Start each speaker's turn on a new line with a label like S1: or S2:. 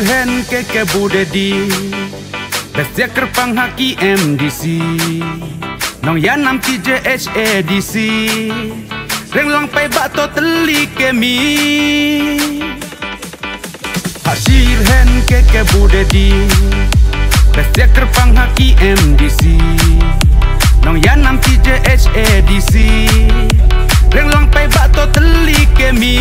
S1: hen ke bude di bestia kerpang haki MDC nong yan nam TJHADC reng long pai bato teli ke mi Hashir hen ke bude di bestia kerpang haki MDC nong yan nam TJHADC reng long pai bato teli ke mi